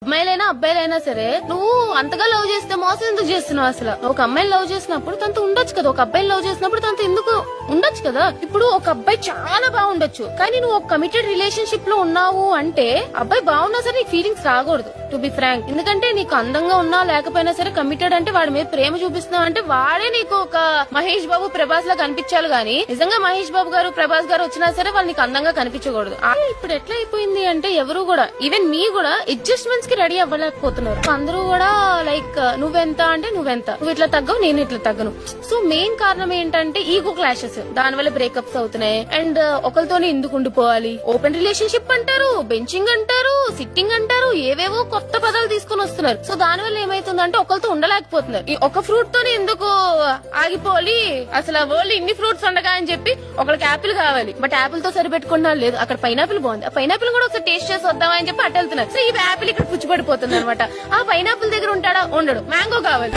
అమ్మాయిలైనా అబ్బాయిలైనా సరే నువ్వు అంతగా లవ్ చేస్తే మోసం ఎందుకు చేస్తున్నావు? అసలు ఒక అమ్మాయిని లవ్ చేసినప్పుడు తనతో ఉండొచ్చు కదా, ఒక అబ్బాయిని లవ్ చేసినప్పుడు తనతో ఎందుకు ఉండొచ్చు కదా. ఇప్పుడు ఒక అబ్బాయి చాలా బాగుండొచ్చు, కానీ నువ్వు ఒక కమిటెడ్ రిలేషన్షిప్ లో ఉన్నావు అంటే అబ్బాయి బాగున్నా సరే నీకు ఫీలింగ్స్ రాకూడదు, టు బి ఫ్రాంక్. ఎందుకంటే నీకు అందంగా ఉన్నా లేకపోయినా సరే కమిటెడ్ అంటే వాడి మీద ప్రేమ చూపిస్తున్నావు అంటే వాడే నీకు ఒక మహేష్ బాబు ప్రభాస్ లా కనిపించాలి గానీ నిజంగా మహేష్ బాబు గారు ప్రభాస్ గారు వచ్చినా సరే వాళ్ళు నీకు అందంగా కనిపించకూడదు. ఇప్పుడు ఎట్లా అయిపోయింది అంటే ఎవరు కూడా ఈవెన్ మీ కూడా అడ్జస్ట్మెంట్స్ కి రెడీ అవ్వలేకపోతున్నారు. అందరూ కూడా లైక్ నువ్వెంత అంటే నువ్వెంత, నువ్వు ఇట్లా తగ్గవు నేను ఇట్లా తగ్గను. సో మెయిన్ కారణం ఏంటంటే ఈగో క్లాషెస్, దాని వల్ల బ్రేకప్స్ అవుతున్నాయి. అండ్ ఒకరితోనే ఎందుకు ఉండిపోవాలి, ఓపెన్ రిలేషన్షిప్ అంటారు, బెంచింగ్ అంటారు, సిట్టింగ్ అంటారు, ఏవేవో కొత్త పదాలు తీసుకొని వస్తున్నారు. సో దాని వల్ల ఏమైతుందంటే ఒకరితో ఉండలేకపోతున్నారు. ఈ ఒక ఫ్రూట్ తోనే ఎందుకు ఆగిపోవాలి, అసలు వరల్డ్ ఇన్ని ఫ్రూట్స్ ఉండగా అని చెప్పి ఒకరికి యాపిల్ కావాలి, బట్ యాపిల్ తో సరిపెట్టుకున్నా లేదు, అక్కడ పైనాపిల్ బాగుంది, ఆ పైనాపిల్ కూడా ఒకసారి టేస్ట్ చేసి వద్దామని చెప్పి అటు వెళ్తున్నారు. సో ఈ యాపిల్ ఇక్కడ పుచ్చిపడిపోతుంది అనమాట. ఆ పైనాపిల్ దగ్గర ఉంటాడా ఉండడు, మ్యాంగో కావాలి.